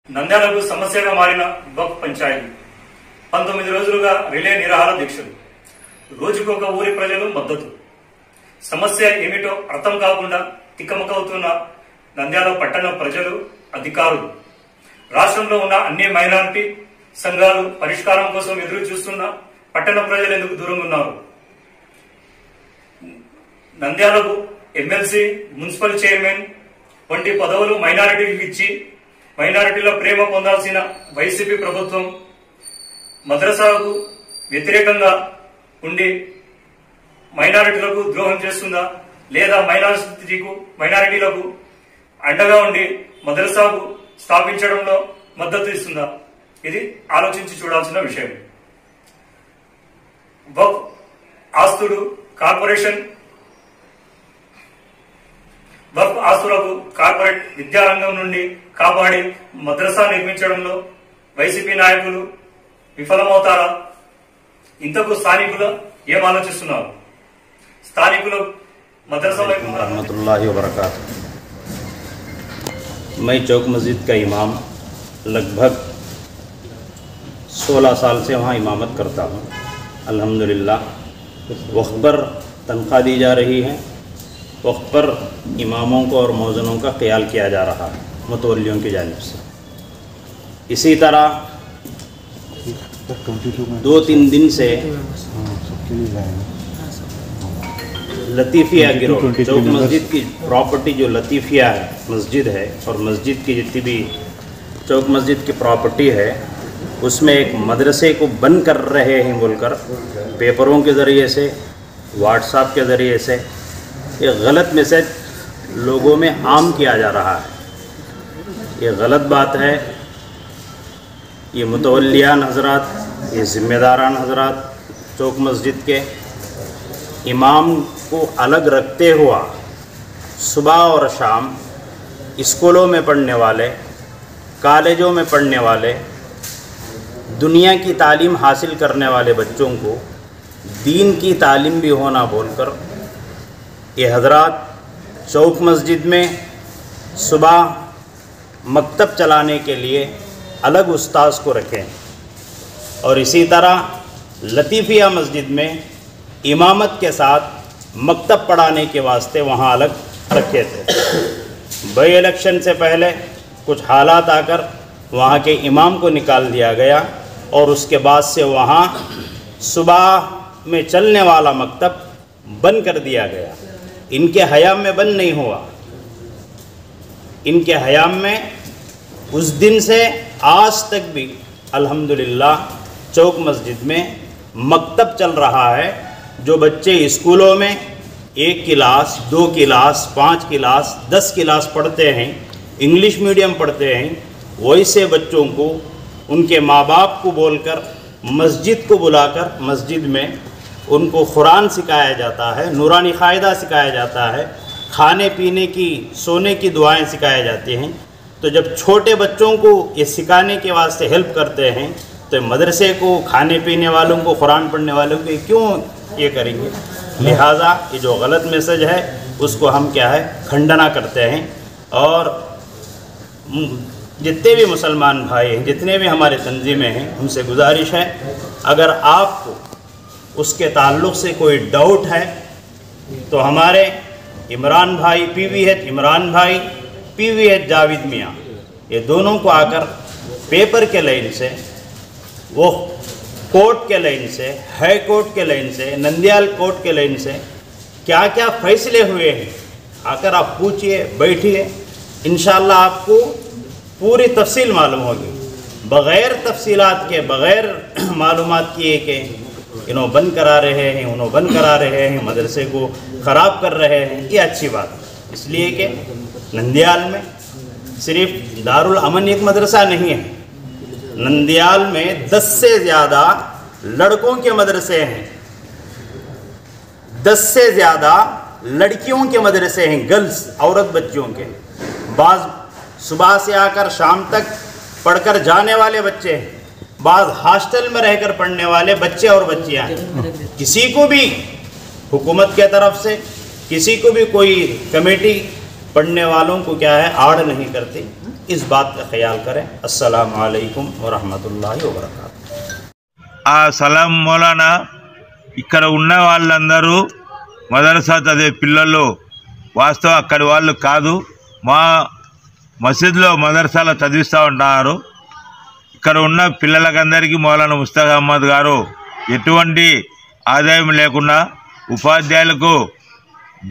నంద్యాలకు సమస్యగా మారిన వక్ఫ్ పంచాయతీ 19 రోజులుగా రిలే నిరాహార దీక్షలు. రోజుకొక ఊరి ప్రజలు మద్దతు. సమస్య ఏమిటో అర్థం కాకుండా తిక్కమకవుతున్న నంద్యాల పట్టణ ప్రజలు, అధికారులు, రాష్ట్రంలో ఉన్న అన్ని మైనారిటీ సంఘాలు పరిష్కారం కోసం ఎదురు చూస్తున్న పట్టణ ప్రజలు ఎందుకు దూరంగా ఉన్నారు? నంద్యాలకు ఎమ్మెల్సీ, మున్సిపల్ చైర్మన్ వంటి పదవులు మైనారిటీలకు ఇచ్చి మైనారిటీల ప్రేమ పొందాల్సిన వైసీపీ ప్రభుత్వం మద్రసాకు వ్యతిరేకంగా ఉండి మైనారిటీలకు ద్రోహం చేస్తుందా, లేదా మైనారిటీలకు అండగా ఉండి మద్రసాకు స్థాపించడంలో మద్దతు ఇస్తుందా? ఇది ఆలోచించి చూడాల్సిన విషయం. వక్ఫ్ ఆస్తులు కార్పొరేషన్ వక్ఫ్ ఆస్తులకు కార్పొరేట్ విద్యారంగం నుండి కాపాడి మద్రసా నిర్మించడంలో వైసీపీ నాయకులు విఫలమవుతారా? ఇంతకు స్థానికులు ఏం ఆలోచిస్తున్నారు? స్థానికులు మద్రసా వైపు रहमतुल्लाहि व बरकातहू। मैं चौक मस्जिद का इमाम लगभग 16 साल से वहाँ इमामत करता हूँ। अल्हम्दुलिल्लाह वक्त पर तनख्वाह दी जा रही है, वक्त पर इमामों को और मौज़नों का ख्याल किया जा रहा है मुतवल्लियों की जानिब से। इसी तरह 2-3 दिन से लतीफ़िया गिरोह, चौक मस्जिद की प्रॉपर्टी जो लतीफ़िया है मस्जिद है, और मस्जिद की जितनी भी चौक मस्जिद की प्रॉपर्टी है उसमें एक मदरसे को बंद कर रहे हैं बोलकर पेपरों के ज़रिए से, व्हाट्सएप के ज़रिए से ये गलत मैसेज लोगों में आम किया जा रहा है। ये गलत बात है। ये मुतवल्लियान हज़रात, ये ज़िम्मेदारान हज़रात चौक मस्जिद के इमाम को अलग रखते हुआ सुबह और शाम स्कूलों में पढ़ने वाले, कॉलेजों में पढ़ने वाले, दुनिया की तालीम हासिल करने वाले बच्चों को दीन की तालीम भी होना बोलकर ये हज़रात चौक मस्जिद में सुबह मकतब चलाने के लिए अलग उस्ताद को रखें, और इसी तरह लतीफ़िया मस्जिद में इमामत के साथ मकतब पढ़ाने के वास्ते वहाँ अलग रखे थे। बाई इलेक्शन से पहले कुछ हालात आकर वहाँ के इमाम को निकाल दिया गया, और उसके बाद से वहाँ सुबह में चलने वाला मकतब बंद कर दिया गया। इनके हयाम में बंद नहीं हुआ, इनके हयाम में उस दिन से आज तक भी अल्हम्दुलिल्लाह चौक मस्जिद में मकतब चल रहा है। जो बच्चे स्कूलों में 1 क्लास, 2 क्लास, 5 क्लास, 10 क्लास पढ़ते हैं, इंग्लिश मीडियम पढ़ते हैं, वैसे बच्चों को उनके माँ बाप को बोलकर मस्जिद को बुलाकर मस्जिद में उनको कुरान सिखाया जाता है, नूरानी क़ायदा सिखाया जाता है, खाने पीने की, सोने की दुआएं सिखाई जाती हैं। तो जब छोटे बच्चों को ये सिखाने के वास्ते हेल्प करते हैं तो मदरसे को, खाने पीने वालों को, कुरान पढ़ने वालों को क्यों ये करेंगे? लिहाजा ये जो गलत मैसेज है उसको हम क्या है खंडना करते हैं। और जितने भी मुसलमान भाई हैं, जितने भी हमारे तंजीमें हैं, उनसे गुजारिश है अगर आपको उसके ताल्लुक़ से कोई डाउट है तो हमारे इमरान भाई PVH इमरान भाई, PVH जावेद मियाँ, ये दोनों को आकर पेपर के लाइन से, वो कोर्ट के लाइन से, हाई कोर्ट के लाइन से, नंदियाल कोर्ट के लाइन से क्या क्या फैसले हुए हैं आकर आप पूछिए, बैठिए, इंशाअल्लाह आपको पूरी तफसील मालूम होगी। बग़ैर तफसीलात के, बग़ैर मालूमात किए कि इन्हों बंद करा रहे हैं, उन्हों बंद करा रहे हैं, मदरसे को ख़राब कर रहे हैं, ये अच्छी बात। इसलिए कि नंदियाल में सिर्फ दारुल अमन एक मदरसा नहीं है, नंदियाल में 10 से ज़्यादा लड़कों के मदरसे हैं, 10 से ज़्यादा लड़कियों के मदरसे हैं, गर्ल्स, औरत बच्चियों के। बाज़ सुबह से आकर शाम तक पढ़कर जाने वाले बच्चे हैं, बाज़ हॉस्टल में रहकर पढ़ने वाले बच्चे और बच्चियां हैं। किसी को भी हुकूमत के तरफ से, किसी को भी कोई कमेटी पढ़ने वालों को क्या है आड़ नहीं करती। इस बात का ख्याल करें। अस्सलामु अलैकुम व रहमतुल्लाहि व बरकातुहू। ఆ సలాం మౌలానా ఇక్కడ ఉన్న వాళ్ళందరూ మదరసా చదివే పిల్లలు వాస్తవం అక్కడి వాళ్ళు కాదు, మా మసీద్లో మదరసాలో చదివిస్తూ ఉంటారు. ఇక్కడ ఉన్న పిల్లలకందరికీ మౌలానా ముస్తాక్ అహ్మద్ గారు ఎటువంటి ఆదాయం లేకుండా ఉపాధ్యాయులకు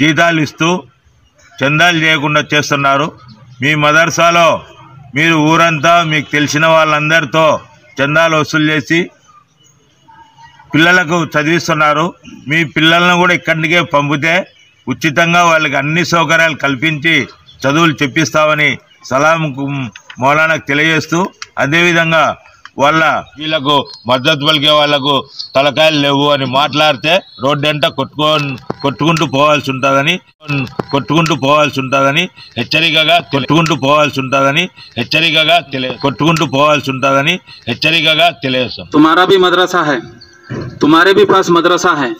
జీతాలు ఇస్తూ చందాలు చేయకుండా చేస్తున్నారు. మీ మదర్సాలో మీరు ఊరంతా మీకు తెలిసిన వాళ్ళందరితో చందాలు వసూలు చేసి పిల్లలకు చదివిస్తున్నారు. మీ పిల్లలను కూడా ఇక్కడికే పంపితే ఉచితంగా వాళ్ళకి అన్ని సౌకర్యాలు కల్పించి చదువులు చెప్పిస్తామని సలాం మౌలానాకు తెలియజేస్తూ, అదేవిధంగా వాళ్ళ వీళ్ళకు మద్దతు పలికే వాళ్లకు తలకాయలు లేవు అని మాట్లాడితే రోడ్డంట కొట్టుకుంటూ పోవాల్సి ఉంటుందని హెచ్చరికగా తెలియజేస్తాం. तुम्हारा भी मदरसा है, तुम्हारे भी पास मदरसा है,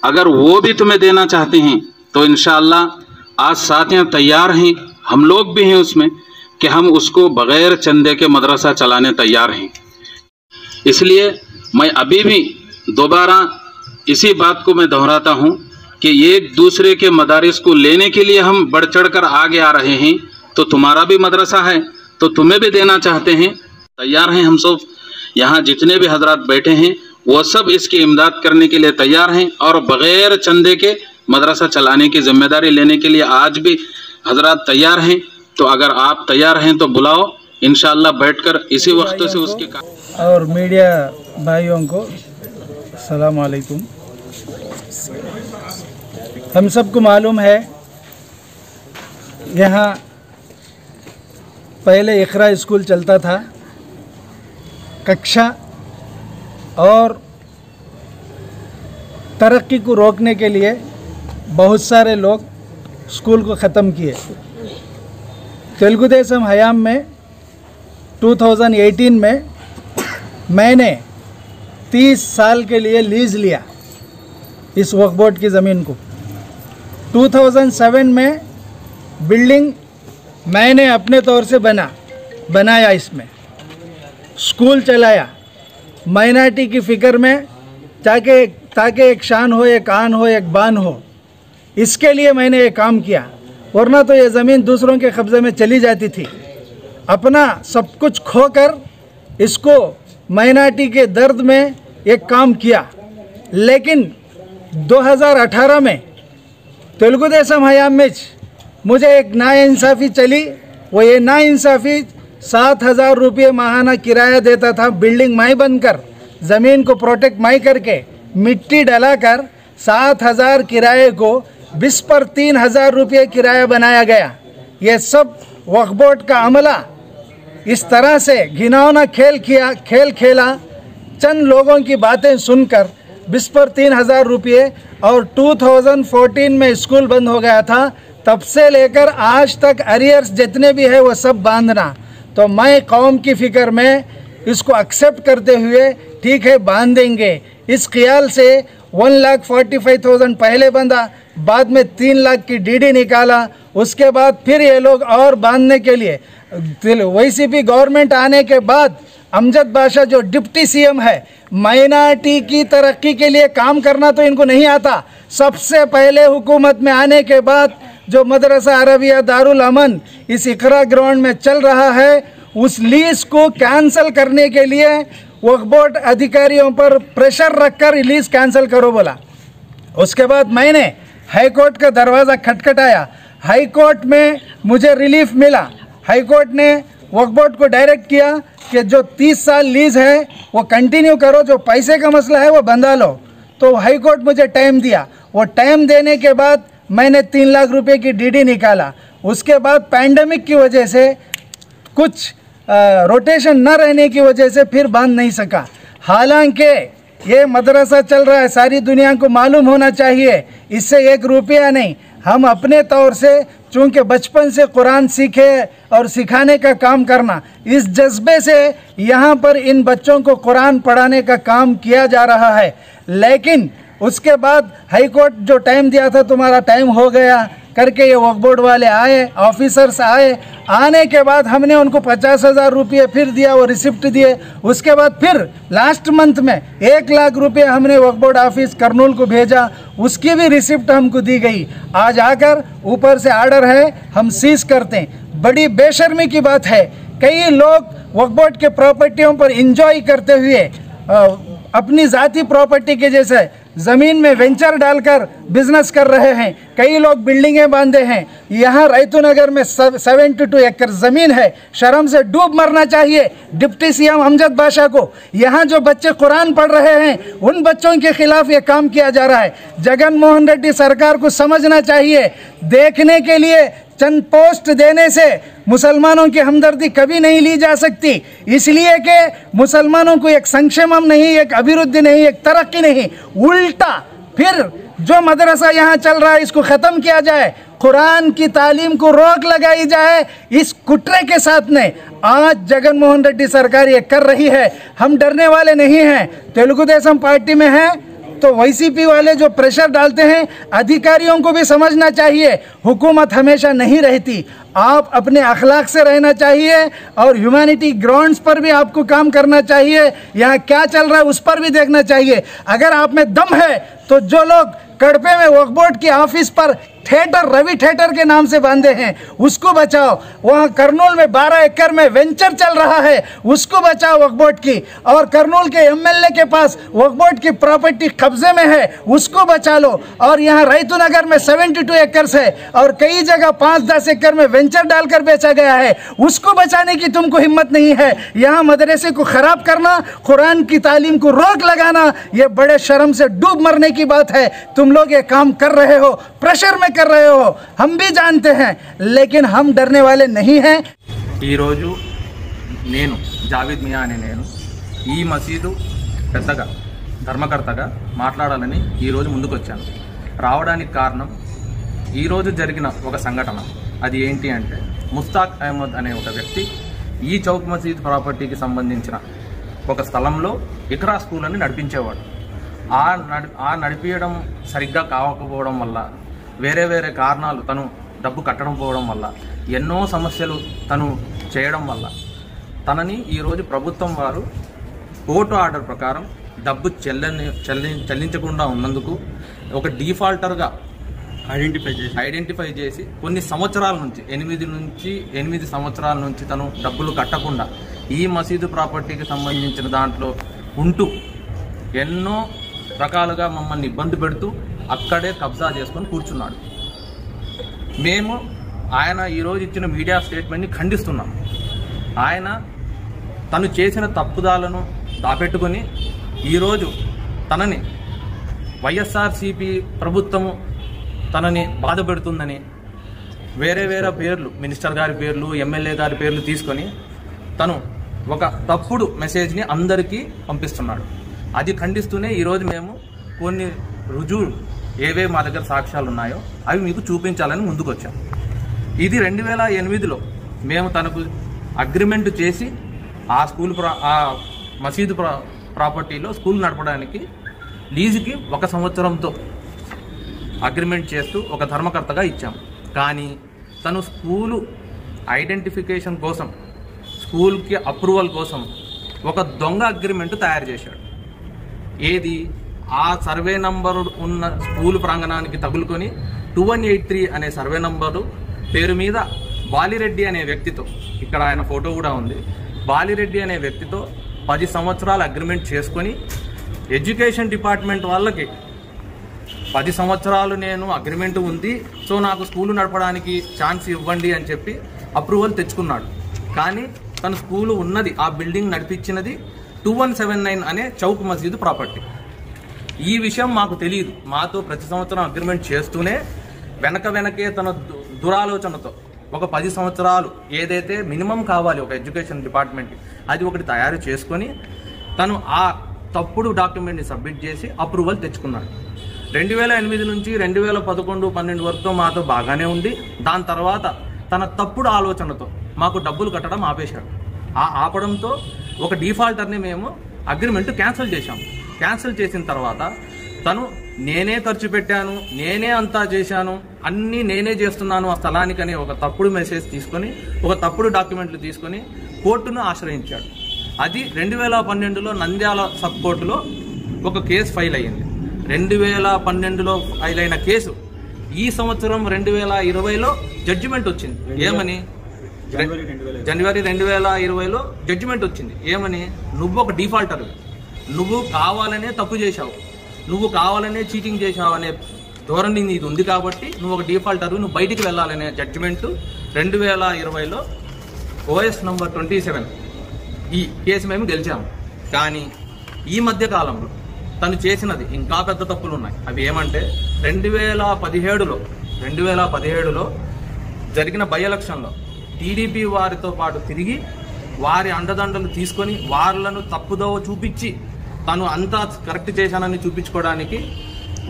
अगर वो भी तुम्हें देना चाहते हैं तो इंशाअल्लाह आज साथियाँ तैयार हैं, हम लोग भी हैं उसमें कि हम उसको बग़ैर चंदे के मदरसा चलाने तैयार हैं। इसलिए मैं अभी भी दोबारा इसी बात को मैं दोहराता हूँ कि एक दूसरे के मदारिस को लेने के लिए हम बढ़ चढ़ कर आगे आ रहे हैं। तो तुम्हारा भी मदरसा है तो तुम्हें भी देना चाहते हैं, तैयार हैं। हम सब यहाँ जितने भी हजरात बैठे हैं वो सब इसकी इमदाद करने के लिए तैयार हैं और बग़ैर चंदे के मदरसा चलाने की जिम्मेदारी लेने के लिए आज भी हजरात तैयार हैं। तो अगर आप तैयार हैं तो बुलाओ, इंशाअल्लाह बैठकर इसी वक्त से उसके और मीडिया भाइयों को अस्सलाम वालेकुम। हम सबको मालूम है यहाँ पहले इकरा स्कूल चलता था, कक्षा और तरक्की को रोकने के लिए बहुत सारे लोग स्कूल को ख़त्म किए। तेलुगु देशम हयाम में 2018 में मैंने 30 साल के लिए लीज़ लिया इस वक्फ बोर्ड की ज़मीन को। 2007 में बिल्डिंग मैंने अपने तौर से बनाया, इसमें स्कूल चलाया माइनॉरिटी की फ़िक्र में, ताकि एक शान हो, एक आन हो, एक बान हो, इसके लिए मैंने ये काम किया। वरना तो ये ज़मीन दूसरों के कब्ज़े में चली जाती थी। अपना सब कुछ खोकर इसको माइनॉरिटी के दर्द में एक काम किया। लेकिन 2018 में तेलुगु देशम हयाम में मुझे एक नाइंसाफ़ी चली। वो ये नाइंसाफ़ी 7,000 रुपये माहाना किराया देता था। बिल्डिंग माई बनकर, ज़मीन को प्रोटेक्ट माई करके, मिट्टी डलाकर 7,000 किराए को 20 पर 3,000 रुपये किराया बनाया गया। ये सब वक्फ बोर्ड का अमला इस तरह से घिनौना खेल खेला। चंद लोगों की बातें सुनकर 20 पर 3,000 रुपये, और 2014 में स्कूल बंद हो गया था। तब से लेकर आज तक अरियर्स जितने भी है वो सब बांधना। तो मैं कौम की फ़िक्र में इसको एक्सेप्ट करते हुए ठीक है बांध देंगे, इस ख्याल से 1,45,000 पहले बंधा, बाद में 3 लाख की डीडी निकाला। उसके बाद फिर ये लोग और बांधने के लिए YCP गवर्नमेंट आने के बाद अमजद बादशाह जो डिप्टी CM है, माइनॉरिटी की तरक्की के लिए काम करना तो इनको नहीं आता। सबसे पहले हुकूमत में आने के बाद जो मदरसा अरबिया दारुल अमन इस इकरा ग्राउंड में चल रहा है, उस लीज को कैंसिल करने के लिए वक्फ बोर्ड अधिकारियों पर प्रेशर रखकर लीज कैंसिल करो बोला। उसके बाद मैंने हाई कोर्ट का दरवाज़ा खटखटाया। हाई कोर्ट में मुझे रिलीफ मिला। हाई कोर्ट ने वक्फ बोर्ड को डायरेक्ट किया कि जो 30 साल लीज़ है वो कंटिन्यू करो, जो पैसे का मसला है वो बंधा लो। तो हाई कोर्ट मुझे टाइम दिया। वो टाइम देने के बाद मैंने 3 लाख रुपए की डीडी निकाला। उसके बाद पैंडमिक की वजह से कुछ रोटेशन न रहने की वजह से फिर बांध नहीं सका। हालांकि ये मदरसा चल रहा है, सारी दुनिया को मालूम होना चाहिए, इससे 1 रुपया नहीं। हम अपने तौर से चूँकि बचपन से कुरान सीखे और सिखाने का काम करना, इस जज्बे से यहाँ पर इन बच्चों को कुरान पढ़ाने का काम किया जा रहा है। लेकिन उसके बाद हाई कोर्ट जो टाइम दिया था तुम्हारा टाइम हो गया करके ये वक्फ बोर्ड वाले आए, ऑफिसर्स आए। आने के बाद हमने उनको 50,000 रुपये फिर दिया, वो रिसिप्ट दिए। उसके बाद फिर लास्ट मंथ में 1 लाख रुपये हमने वक्फ बोर्ड ऑफिस करनूल को भेजा, उसकी भी रिसिप्ट हमको दी गई। आज आकर ऊपर से आर्डर है हम सीज करते हैं। बड़ी बेशर्मी की बात है, कई लोग वक्फ बोर्ड के प्रॉपर्टियों पर इंजॉय करते हुए अपनी ज़ाती प्रॉपर्टी के जैसे ज़मीन में वेंचर डालकर बिजनेस कर रहे हैं। कई लोग बिल्डिंगें बांधे हैं। यहाँ रैतू नगर में 72 एकड़ ज़मीन है। शर्म से डूब मरना चाहिए डिप्टी सीएम अमजद बादशाह को। यहाँ जो बच्चे कुरान पढ़ रहे हैं उन बच्चों के खिलाफ ये काम किया जा रहा है। जगन मोहन रेड्डी सरकार को समझना चाहिए, देखने के लिए चंद पोस्ट देने से मुसलमानों की हमदर्दी कभी नहीं ली जा सकती, इसलिए कि मुसलमानों को एक संक्षेमम नहीं, एक अभिवृद्धि नहीं, एक तरक्की नहीं, उल्टा फिर जो मदरसा यहाँ चल रहा है इसको ख़त्म किया जाए, कुरान की तालीम को रोक लगाई जाए। इस कुट्रे के साथ में आज जगन मोहन रेड्डी सरकार ये कर रही है। हम डरने वाले नहीं हैं। तेलुगु देशम पार्टी में हैं तो वाईसीपी वाले जो प्रेशर डालते हैं, अधिकारियों को भी समझना चाहिए हुकूमत हमेशा नहीं रहती। आप अपने अखलाक से रहना चाहिए और ह्यूमैनिटी ग्राउंड्स पर भी आपको काम करना चाहिए। यहाँ क्या चल रहा है उस पर भी देखना चाहिए। अगर आप में दम है तो जो लोग कड़पे में वक्फ बोर्ड के ऑफिस पर थिएटर, रवि थिएटर के नाम से बांधे हैं, उसको बचाओ। वहाँ करनूल में 12 एकड़ में वेंचर चल रहा है, उसको बचाओ वक्फ बोर्ड की। और करनूल के एमएलए के पास वक्फ बोर्ड की प्रॉपर्टी कब्जे में है, उसको बचा लो। और यहाँ रैतू नगर में 72 एकड़ है और कई जगह 5-10 एकड़ में वेंचर डालकर बेचा गया है, उसको बचाने की तुमको हिम्मत नहीं है। यहाँ मदरसे को खराब करना, कुरान की तालीम को रोक लगाना, ये बड़े शर्म से डूब मरने की बात है। तुम लोग ये काम कर रहे हो, प्रेशर में कर रहे हो, हम भी जानते हैं, लेकिन हम डरने वाले नहीं हैं। ఈ రోజు నేను జావేద్ మియా అనే నేను ఈ మసీదు పెద్దగా ధర్మకర్తగా మాట్లాడాలని ఈ రోజు ముందుకు వచ్చాను. రావడానికి కారణం ఈ రోజు జరిగిన ఒక సంఘటన. అది ఏంటి అంటే ముస్తాక్ అహ్మద్ అనే ఒక వ్యక్తి ఈ చౌక్ మసీద్ ప్రాపర్టీకి సంబంధించిన ఒక స్థలంలో ఇక్రా స్కూల్ అని నడిపించేవాడు. ఆ నడిపించడం సరిగ్గా కావకపోవడం వల్ల, వేరే వేరే కారణాలు, తను డబ్బు కట్టడం పోవడం వల్ల, ఎన్నో సమస్యలు తను చేయడం వల్ల తనని ఈరోజు ప్రభుత్వం వారు కోర్టు ఆర్డర్ ప్రకారం డబ్బు చెల్లించకుండా ఉన్నందుకు ఒక డిఫాల్టర్గా ఐడెంటిఫై చేసి కొన్ని సంవత్సరాల నుంచి 8 సంవత్సరాల నుంచి తను డబ్బులు కట్టకుండా ఈ మసీదు ప్రాపర్టీకి సంబంధించిన దాంట్లో ఉంటూ ఎన్నో రకాలుగా మమ్మల్ని ఇబ్బంది పెడుతూ అక్కడే కబ్జా చేసుకొని కూర్చున్నాడు. మేము ఆయన ఈరోజు ఇచ్చిన మీడియా స్టేట్మెంట్ని ఖండిస్తున్నాం. ఆయన తను చేసిన తప్పుదాలను దాపెట్టుకొని ఈరోజు తనని వైఎస్ఆర్సీపీ ప్రభుత్వము తనని బాధ పెడుతుందని వేరే వేరే పేర్లు, మినిస్టర్ గారి పేర్లు, ఎమ్మెల్యే గారి పేర్లు తీసుకొని తను ఒక తప్పుడు మెసేజ్ని అందరికీ పంపిస్తున్నాడు. అది ఖండిస్తూనే ఈరోజు మేము కొన్ని రుజువులు ఏవే మా దగ్గర సాక్ష్యాలు ఉన్నాయో అవి మీకు చూపించాలని ముందుకు వచ్చాం. ఇది 2008లో మేము తనకు అగ్రిమెంట్ చేసి ఆ మసీదు ప్రాపర్టీలో స్కూల్ నడపడానికి లీజుకి 1 సంవత్సరంతో అగ్రిమెంట్ చేస్తూ ఒక ధర్మకర్తగా ఇచ్చాం. కానీ తను స్కూలు ఐడెంటిఫికేషన్ కోసం, స్కూల్కి అప్రూవల్ కోసం ఒక దొంగ అగ్రిమెంట్ తయారు చేశాడు. ఏది ఆ సర్వే నంబరు ఉన్న స్కూల్ ప్రాంగణానికి తగులుకొని 2183 అనే సర్వే నంబరు పేరు మీద బాలిరెడ్డి అనే వ్యక్తితో, ఇక్కడ ఆయన ఫోటో కూడా ఉంది, బాలిరెడ్డి అనే వ్యక్తితో 10 సంవత్సరాల అగ్రిమెంట్ చేసుకొని ఎడ్యుకేషన్ డిపార్ట్మెంట్ వాళ్ళకి 10 సంవత్సరాలు నేను అగ్రిమెంట్ ఉంది, సో నాకు స్కూలు నడపడానికి ఛాన్స్ ఇవ్వండి అని చెప్పి అప్రూవల్ తెచ్చుకున్నాడు. కానీ తన స్కూలు ఉన్నది, ఆ బిల్డింగ్ నడిపించినది 2179 అనే చౌక్ మసీదు ప్రాపర్టీ. ఈ విషయం మాకు తెలియదు. మాతో ప్రతి సంవత్సరం అగ్రిమెంట్ చేస్తూనే వెనకే తన దురాలోచనతో ఒక 10 సంవత్సరాలు ఏదైతే మినిమం కావాలి ఒక ఎడ్యుకేషన్ డిపార్ట్మెంట్కి, అది ఒకటి తయారు చేసుకొని తను ఆ తప్పుడు డాక్యుమెంట్ని సబ్మిట్ చేసి అప్రూవల్ తెచ్చుకున్నాడు. 2008 నుంచి 2011-12 వరకు మాతో బాగానే ఉండి, దాని తర్వాత తన తప్పుడు ఆలోచనతో మాకు డబ్బులు కట్టడం ఆపేశాడు. ఆ ఆపడంతో ఒక డిఫాల్టర్ని మేము అగ్రిమెంట్ క్యాన్సిల్ చేశాం. క్యాన్సిల్ చేసిన తర్వాత తను నేనే ఖర్చు పెట్టాను, నేనే అంతా చేశాను, అన్నీ నేనే చేస్తున్నాను ఆ స్థలానికని ఒక తప్పుడు మెసేజ్ తీసుకొని, ఒక తప్పుడు డాక్యుమెంట్లు తీసుకొని కోర్టును ఆశ్రయించాడు. అది 2012లో నంద్యాల సబ్ కోర్టులో ఒక కేసు ఫైల్ అయ్యింది. 2012లో ఫైల్ అయిన కేసు ఈ సంవత్సరం 2020లో జడ్జిమెంట్ వచ్చింది. ఏమని? జనవరి 2020లో జడ్జిమెంట్ వచ్చింది. ఏమని? నువ్వు ఒక డిఫాల్టర్, నువ్వు కావాలనే తప్పు చేశావు, నువ్వు కావాలనే చీటింగ్ చేశావు అనే ధోరణి నీది ఉంది కాబట్టి నువ్వు ఒక డిఫాల్టర్, నువ్వు బయటికి వెళ్ళాలనే జడ్జిమెంట్ 2020లో OS నంబర్ 27 ఈ కేసు మేము గెలిచాము. కానీ ఈ మధ్య కాలంలో తను చేసినది ఇంకా పెద్ద తప్పులు ఉన్నాయి. అవి ఏమంటే 2017లో జరిగిన బై ఎలక్షన్లో టీడీపీ వారితో పాటు తిరిగి వారి అండదండలు తీసుకొని వాళ్ళను తప్పుదోవ చూపించి తను అంతా కరెక్ట్ చేశానని చూపించుకోవడానికి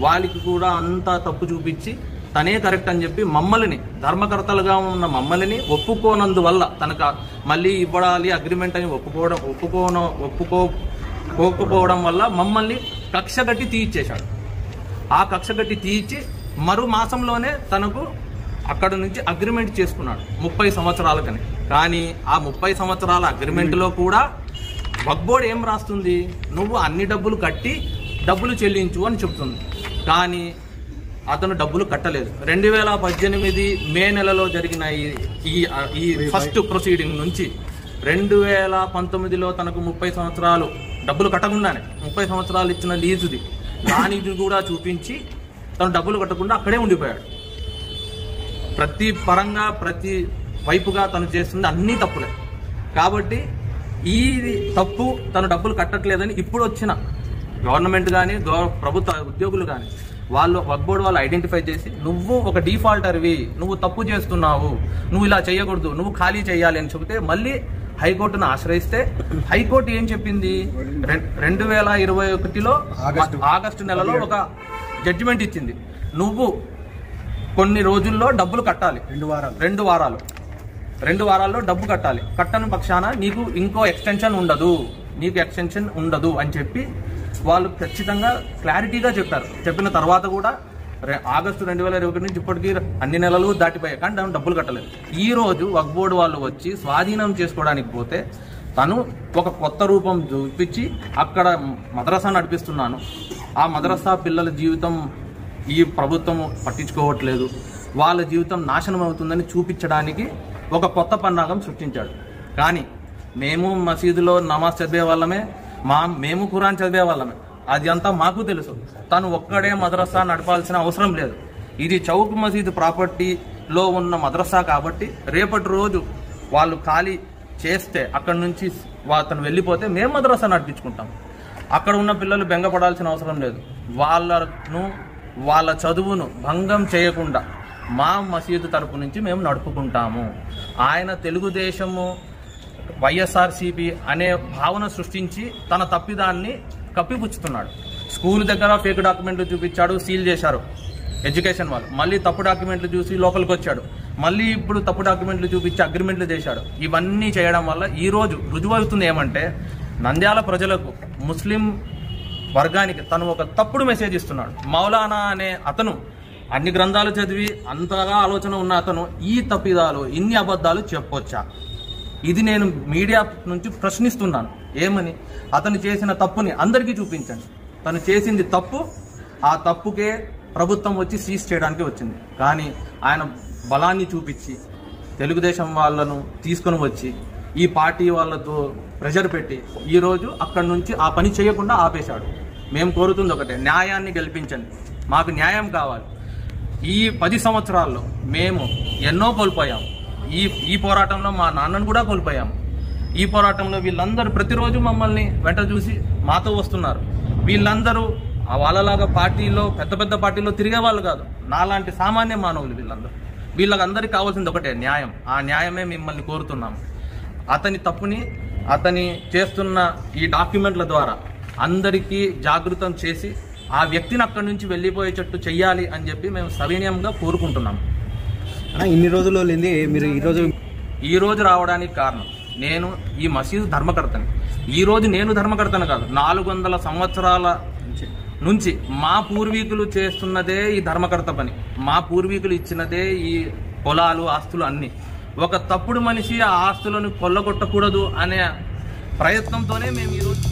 వాళ్ళకి కూడా అంతా తప్పు చూపించి తనే కరెక్ట్ అని చెప్పి మమ్మల్ని, ధర్మకర్తలుగా ఉన్న మమ్మల్ని ఒప్పుకోనందువల్ల తనకు మళ్ళీ ఇవ్వడాలి అగ్రిమెంట్ అని ఒప్పుకోకపోవడం వల్ల మమ్మల్ని కక్ష కట్టి తీయించేశాడు. ఆ కక్ష కట్టి తీయించి మరో మాసంలోనే తనకు అక్కడ నుంచి అగ్రిమెంట్ చేసుకున్నాడు 30 సంవత్సరాలకని. కానీ ఆ 30 సంవత్సరాల అగ్రిమెంట్లో కూడా వక్ఫ్ బోర్డు ఏం రాస్తుంది? నువ్వు అన్ని డబ్బులు కట్టి డబ్బులు చెల్లించు అని చెప్తుంది. కానీ అతను డబ్బులు కట్టలేదు. 2018 మే నెలలో జరిగిన ఈ ఫస్ట్ ప్రొసీడింగ్ నుంచి 2019లో తనకు 30 సంవత్సరాలు డబ్బులు కట్టకుండానే 30 సంవత్సరాలు ఇచ్చిన లీజుది దానికి కూడా చూపించి తను డబ్బులు కట్టకుండా అక్కడే ఉండిపోయాడు. ప్రతి పరంగా ప్రతి వైపుగా తను చేస్తుంది అన్నీ తప్పులే. కాబట్టి ఈ తప్పు తను డబ్బులు కట్టట్లేదని ఇప్పుడు వచ్చిన గవర్నమెంట్ కానీ ప్రభుత్వ ఉద్యోగులు కానీ వాళ్ళు వక్ఫ్ బోర్డు వాళ్ళు ఐడెంటిఫై చేసి నువ్వు ఒక డిఫాల్టర్వి, నువ్వు తప్పు చేస్తున్నావు, నువ్వు ఇలా చేయకూడదు, నువ్వు ఖాళీ చేయాలి అని చెబితే మళ్ళీ హైకోర్టును ఆశ్రయిస్తే హైకోర్టు ఏం చెప్పింది? 2021లో ఆగస్టు నెలలో ఒక జడ్జిమెంట్ ఇచ్చింది. నువ్వు కొన్ని రోజుల్లో డబ్బులు కట్టాలి, 2 వారాల్లో డబ్బు కట్టాలి, కట్టని పక్షాన నీకు ఇంకో ఎక్స్టెన్షన్ ఉండదు అని చెప్పి వాళ్ళు ఖచ్చితంగా క్లారిటీగా చెప్పారు. చెప్పిన తర్వాత కూడా ఆగస్టు 2021 నుంచి ఇప్పటికీ అన్ని నెలలు దాటిపోయాయి, కానీ దాని డబ్బులు కట్టలేదు. ఈ రోజు వక్ఫ్ బోర్డు వాళ్ళు వచ్చి స్వాధీనం చేసుకోవడానికి పోతే తను ఒక కొత్త రూపం చూపించి అక్కడ మద్రసా నడిపిస్తున్నాను, ఆ మద్రసా పిల్లల జీవితం ఈ ప్రభుత్వం పట్టించుకోవట్లేదు, వాళ్ళ జీవితం నాశనం అవుతుందని చూపించడానికి ఒక కొత్త పన్నాగం సృష్టించాడు. కానీ మేము మసీదులో నమాజ్ చదివే వాళ్ళమే, మేము ఖురాన్ చదివే వాళ్ళమే, అది అంతా మాకు తెలుసు. తను ఒక్కడే మద్రసా నడపాల్సిన అవసరం లేదు. ఇది చౌక్ మసీదు ప్రాపర్టీలో ఉన్న మద్రసా కాబట్టి రేపటి రోజు వాళ్ళు ఖాళీ చేస్తే అక్కడి నుంచి తను వెళ్ళిపోతే మేము మద్రసా నడిపించుకుంటాం. అక్కడ ఉన్న పిల్లలు బెంగపడాల్సిన అవసరం లేదు. వాళ్ళ చదువును భంగం చేయకుండా మా మసీదు తరపు నుంచి మేము నడుపుకుంటాము. ఆయన తెలుగుదేశము వైఎస్ఆర్సీపీ అనే భావన సృష్టించి తన తప్పిదాన్ని కప్పిపుచ్చుతున్నాడు. స్కూల్ దగ్గర ఫేక్ డాక్యుమెంట్లు చూపించాడు, సీల్ చేశారు ఎడ్యుకేషన్ వాళ్ళు. మళ్ళీ తప్పు డాక్యుమెంట్లు చూసి లోపలికి వచ్చాడు, మళ్ళీ ఇప్పుడు తప్పు డాక్యుమెంట్లు చూపించి అగ్రిమెంట్లు చేశాడు. ఇవన్నీ చేయడం వల్ల ఈరోజు రుజువవుతుంది ఏమంటే నంద్యాల ప్రజలకు, ముస్లిం వర్గానికి తను ఒక తప్పుడు మెసేజ్ ఇస్తున్నాడు. మౌలానా అనే అతను అన్ని గ్రంథాలు చదివి అంతగా ఆలోచన ఉన్న అతను ఈ తప్పిదాలు, ఇన్ని అబద్ధాలు చెప్పొచ్చా? ఇది నేను మీడియా నుంచి ప్రశ్నిస్తున్నాను. ఏమని? అతను చేసిన తప్పుని అందరికీ చూపించండి. తను చేసింది తప్పు, ఆ తప్పుకే ప్రభుత్వం వచ్చి సీజ్ చేయడానికి వచ్చింది. కానీ ఆయన బలాన్ని చూపించి తెలుగుదేశం వాళ్ళను తీసుకొని వచ్చి ఈ పార్టీ వాళ్ళతో ప్రెషర్ పెట్టి ఈరోజు అక్కడి నుంచి ఆ పని చేయకుండా ఆపేశాడు. మేము కోరుతుంది ఒకటే, న్యాయాన్ని గెలిపించండి, మాకు న్యాయం కావాలి. ఈ 10 సంవత్సరాల్లో మేము ఎన్నో కోల్పోయాము. ఈ పోరాటంలో మా నాన్నను కూడా కోల్పోయాము. ఈ పోరాటంలో వీళ్ళందరూ ప్రతిరోజు మమ్మల్ని వెంట చూసి మాతో వస్తున్నారు. వీళ్ళందరూ వాళ్ళలాగా పార్టీలో పెద్ద పెద్ద పార్టీలో తిరిగే వాళ్ళు కాదు, నాలాంటి సామాన్య మానవులు వీళ్ళందరూ. వీళ్ళకందరికీ కావాల్సింది ఒకటే, న్యాయం. ఆ న్యాయమే మిమ్మల్ని కోరుతున్నాము. అతని తప్పుని, అతని చేస్తున్న ఈ డాక్యుమెంట్ల ద్వారా అందరికీ జాగృతం చేసి ఆ వ్యక్తిని అక్కడి నుంచి వెళ్ళిపోయేటట్టు చెయ్యాలి అని చెప్పి మేము సవినయంగా కోరుకుంటున్నాము. ఇన్ని రోజుల్లో లేని మీరు ఈ రోజు రావడానికి కారణం, నేను ఈ మసీదు ధర్మకర్తని. ఈ రోజు నేను ధర్మకర్తను కాదు, 400 సంవత్సరాల నుంచి మా పూర్వీకులు చేస్తున్నదే ఈ ధర్మకర్త పని. మా పూర్వీకులు ఇచ్చినదే ఈ పొలాలు ఆస్తులు అన్నీ. ఒక తప్పుడు మనిషి ఆ ఆస్తులను కొల్లగొట్టకూడదు అనే ప్రయత్నంతోనే మేము ఈరోజు